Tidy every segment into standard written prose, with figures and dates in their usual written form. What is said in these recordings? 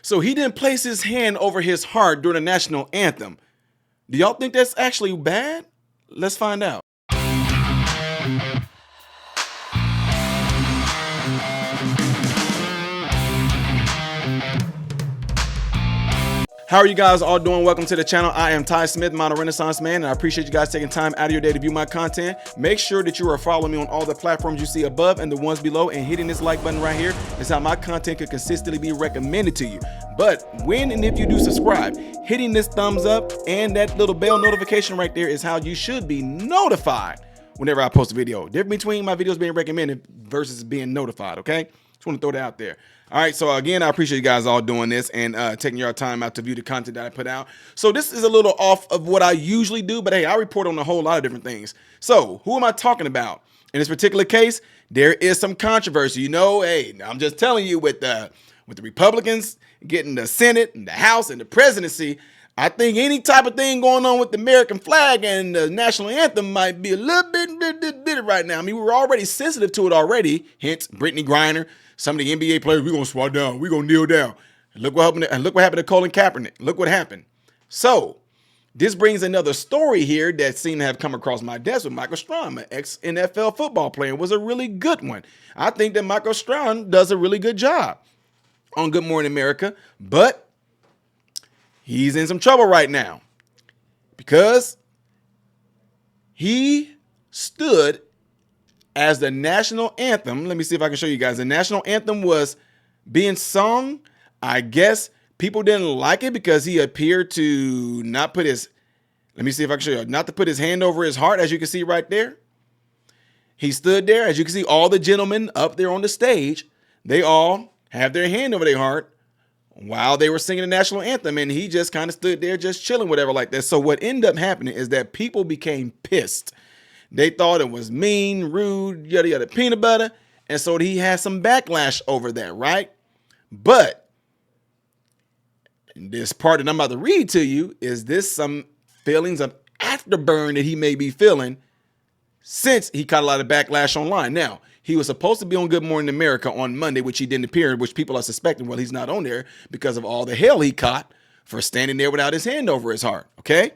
So he didn't place his hand over his heart during the national anthem. Do y'all think that's actually bad? Let's find out. How are you guys all doing? Welcome to the channel. I am Ty Smith, Modern Renaissance Man, and I appreciate you guys taking time out of your day to view my content. Make sure that you are following me on all the platforms you see above and the ones below, and hitting this like button right here is how my content can consistently be recommended to you. But when and if you do subscribe, hitting this thumbs up and that little bell notification right there is how you should be notified whenever I post a video. Difference between my videos being recommended versus being notified, okay? Just want to throw that out there. All right, so again, I appreciate you guys all doing this and taking your time out to view the content that I put out. So this is a little off of what I usually do, but hey, I report on a whole lot of different things. So who am I talking about? In this particular case, there is some controversy. You know, hey, I'm just telling you, with the Republicans getting the Senate and the House and the presidency, I think any type of thing going on with the American flag and the national anthem might be a little bit right now. I mean, we were already sensitive to it already. Hence, Brittany Griner. Some of the NBA players, we're going to squat down. We're going to kneel down. And look what happened to Colin Kaepernick. Look what happened. So this brings another story here that seemed to have come across my desk with Michael Strahan, an ex-NFL football player. It was a really good one. I think that Michael Strahan does a really good job on Good Morning America, but he's in some trouble right now because he stood as the national anthem. Let me see if I can show you guys. The national anthem was being sung. I guess people didn't like it because he appeared to not put his, let me see if I can show you, not to put his hand over his heart, as you can see right there. He stood there. As you can see, all the gentlemen up there on the stage, they all have their hand over their heart while they were singing the national anthem. And he just kind of stood there just chilling, whatever like that. So what ended up happening is that people became pissed. They thought it was mean, rude, yada, yada, peanut butter. And so he had some backlash over that, right? But this part that I'm about to read to you is this some feelings of afterburn that he may be feeling since he caught a lot of backlash online. Now, he was supposed to be on Good Morning America on Monday, which he didn't appear, which people are suspecting, well, he's not on there because of all the hell he caught for standing there without his hand over his heart, okay?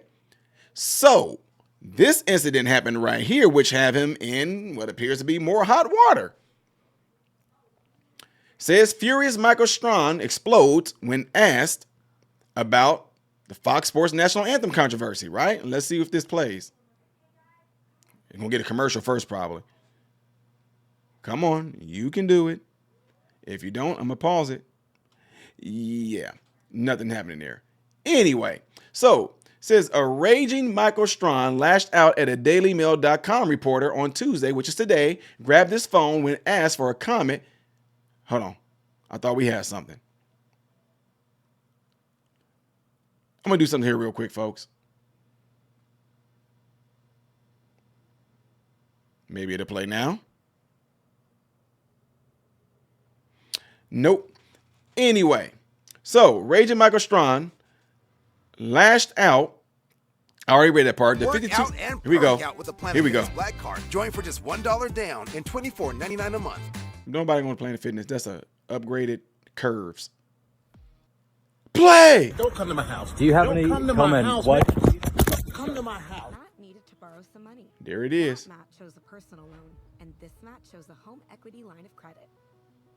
So this incident happened right here, which have him in what appears to be more hot water. Says furious Michael Strahan explodes when asked about the Fox Sports national anthem controversy, right? Let's see if this plays. We're going to get a commercial first, probably. Come on, you can do it. If you don't, I'm going to pause it. Yeah, nothing happening there. Anyway, so says a raging Michael Strahan lashed out at a dailymail.com reporter on Tuesday, which is today, grabbed his phone when asked for a comment. Hold on. I thought we had something. I'm going to do something here real quick, folks. Maybe it'll play now. Nope. Anyway, so raging Michael Strahan lashed out. I already read that part. The 52. Here we go. Here we go. Black card. Join for just $1 down and $24.99 a month. Nobody going to Planet Fitness. That's a upgraded Curves. Play. Don't come to my house. Do you have any comment? What? Come to my house. Matt needed to borrow some money. There it is. That Matt shows a personal loan, and this Matt shows a home equity line of credit.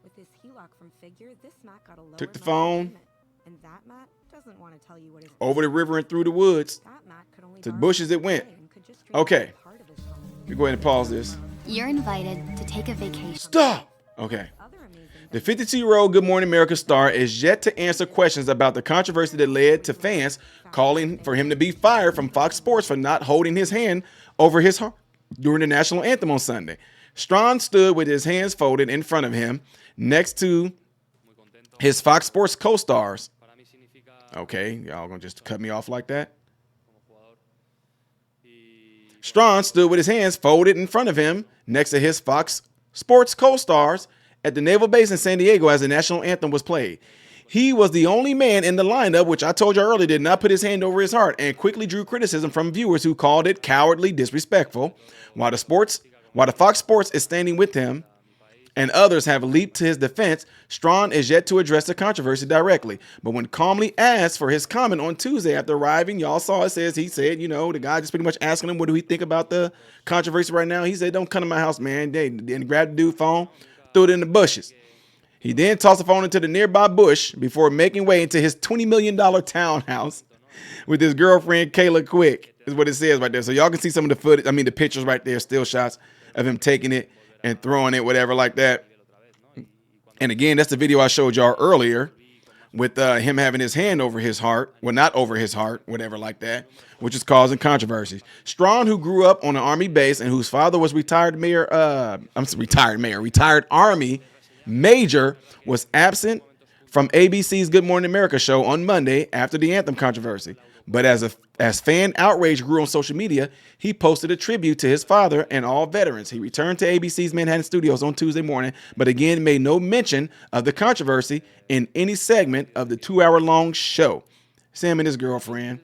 With his HELOC from Figure, this Matt got a lower Took the monthly phone. payment. And that Matt doesn't want to tell you what his Over the river and through the woods. That Matt could only To the borrow bushes it went. and could just Okay. part of his home. Let me go ahead and pause this. You're invited to take a vacation. Stop. Okay. Other amazing The 52-year-old Good Morning America star is yet to answer questions about the controversy that led to fans calling for him to be fired from Fox Sports for not holding his hand over his heart during the national anthem on Sunday. Strahan stood with his hands folded in front of him next to his Fox Sports co-stars. Okay, y'all gonna just cut me off like that? Strahan stood with his hands folded in front of him next to his Fox Sports co-stars at the Naval Base in San Diego as the national anthem was played. He was the only man in the lineup, which I told you earlier did not put his hand over his heart, and quickly drew criticism from viewers who called it cowardly, disrespectful. While the Fox Sports is standing with him and others have leaped to his defense, Strahan is yet to address the controversy directly. But when calmly asked for his comment on Tuesday after arriving, y'all saw it says he said, you know, the guy just pretty much asking him, what do he think about the controversy right now? He said, don't come to my house, man. They didn't grab the dude's phone, threw it in the bushes. He then tossed the phone into the nearby bush before making way into his $20 million townhouse with his girlfriend, Kayla Quick, is what it says right there. So y'all can see some of the footage. I mean, the pictures right there, still shots of him taking it and throwing it, whatever like that. And again, that's the video I showed y'all earlier with him having his hand over his heart. Well, not over his heart, whatever like that, which is causing controversies. Strahan, who grew up on an Army base and whose father was retired Army major, was absent from ABC's Good Morning America show on Monday after the anthem controversy. But as fan outrage grew on social media, he posted a tribute to his father and all veterans. He returned to ABC's Manhattan studios on Tuesday morning, but again made no mention of the controversy in any segment of the 2-hour-long show. Sam and his girlfriend.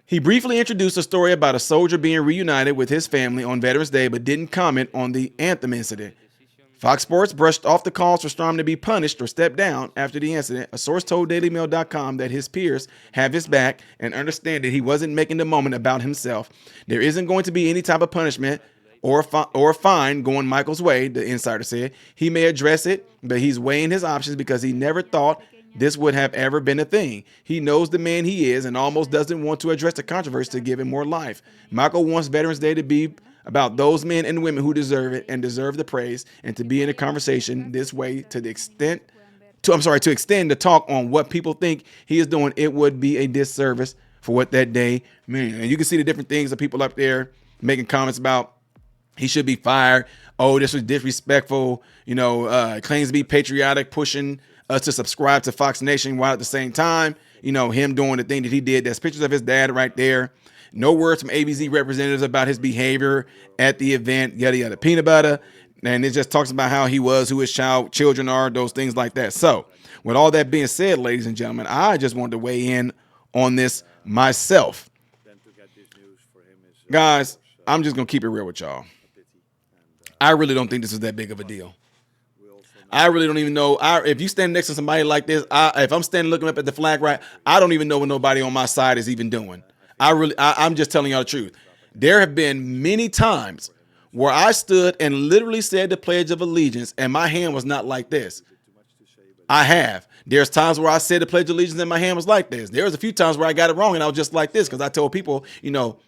He briefly introduced a story about a soldier being reunited with his family on Veterans Day, but didn't comment on the anthem incident. Fox Sports brushed off the calls for Strahan to be punished or step down after the incident. A source told DailyMail.com that his peers have his back and understand that he wasn't making the moment about himself. There isn't going to be any type of punishment or fine going Michael's way, the insider said. He may address it, but he's weighing his options because he never thought this would have ever been a thing. He knows the man he is and almost doesn't want to address the controversy to give him more life. Michael wants Veterans Day to be about those men and women who deserve it and deserve the praise, and to be in a conversation this way to extend the talk on what people think he is doing. It would be a disservice for what that day meant. And you can see the different things that people up there making comments about. He should be fired. Oh, this was disrespectful. You know, claims to be patriotic, pushing us to subscribe to Fox Nation while at the same time, you know, him doing the thing that he did. There's pictures of his dad right there. No words from ABC representatives about his behavior at the event, yada, yada, peanut butter. And it just talks about how he was, who his children are, those things like that. So with all that being said, ladies and gentlemen, I just wanted to weigh in on this myself. Guys, I'm just going to keep it real with y'all. I really don't think this is that big of a deal. I really don't even know. If you stand next to somebody like this, if I'm standing looking up at the flag, right, I don't even know what nobody on my side is even doing. I'm just telling y'all the truth. There have been many times where I stood and literally said the Pledge of Allegiance and my hand was not like this. I have. There's times where I said the Pledge of Allegiance and my hand was like this. There was a few times where I got it wrong and I was just like this because I told people, you know,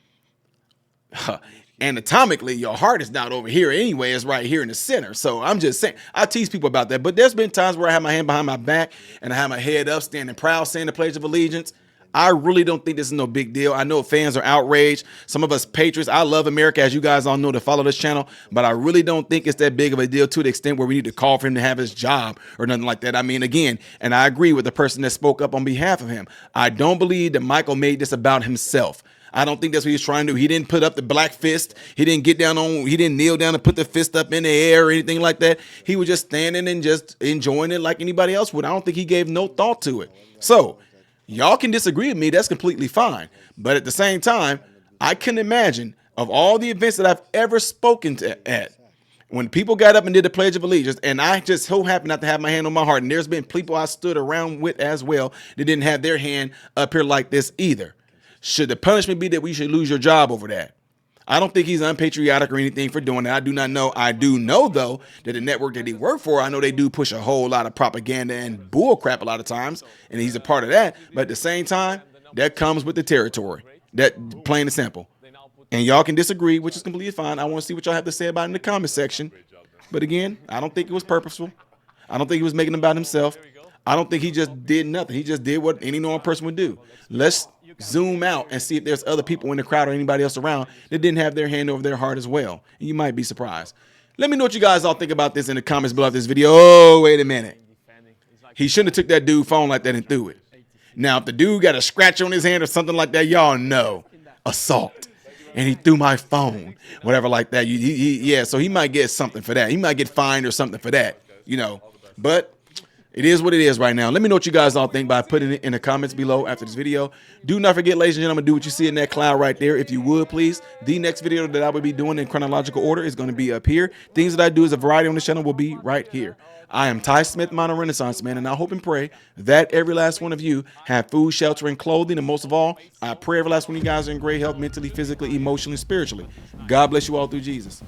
anatomically, your heart is not over here anyway. It's right here in the center. So I'm just saying, I tease people about that. But there's been times where I have my hand behind my back and I have my head up, standing proud, saying the Pledge of Allegiance. I really don't think this is no big deal. I know fans are outraged. Some of us patriots, I love America, as you guys all know, to follow this channel, but I really don't think it's that big of a deal to the extent where we need to call for him to have his job or nothing like that. I mean, again, and I agree with the person that spoke up on behalf of him. I don't believe that Michael made this about himself. I don't think that's what he's trying to do. He didn't put up the black fist. He didn't he didn't kneel down and put the fist up in the air or anything like that. He was just standing and just enjoying it like anybody else would. I don't think he gave no thought to it. So y'all can disagree with me. That's completely fine. But at the same time, I can imagine of all the events that I've ever spoken to at, when people got up and did the Pledge of Allegiance, and I just so happened not to have my hand on my heart, and there's been people I stood around with as well that didn't have their hand up here like this either. Should the punishment be that we should lose your job over that? I don't think he's unpatriotic or anything for doing that. I do not know. I do know, though, that the network that he worked for, I know they do push a whole lot of propaganda and bull crap a lot of times, and he's a part of that. But at the same time, that comes with the territory. That plain and simple. And y'all can disagree, which is completely fine. I want to see what y'all have to say about it in the comment section. But again, I don't think it was purposeful. I don't think he was making it about himself. I don't think he just did nothing. He just did what any normal person would do. Let's zoom out and see if there's other people in the crowd or anybody else around that didn't have their hand over their heart as well. And you might be surprised. Let me know what you guys all think about this in the comments below this video. Oh, wait a minute. He shouldn't have took that dude's phone like that and threw it. Now, if the dude got a scratch on his hand or something like that, y'all know. Assault. And he threw my phone. Whatever like that. Yeah, so he might get something for that. He might get fined or something for that, you know. But It is what it is right now. Let me know what you guys all think by putting it in the comments below after this video. Do not forget, ladies and gentlemen, do what you see in that cloud right there. If you would, please. The next video that I will be doing in chronological order is going to be up here. Things that I do as a variety on the channel will be right here. I am Ty Smith, Modern Renaissance Man, and I hope and pray that every last one of you have food, shelter, and clothing. And most of all, I pray every last one of you guys are in great health, mentally, physically, emotionally, spiritually. God bless you all through Jesus.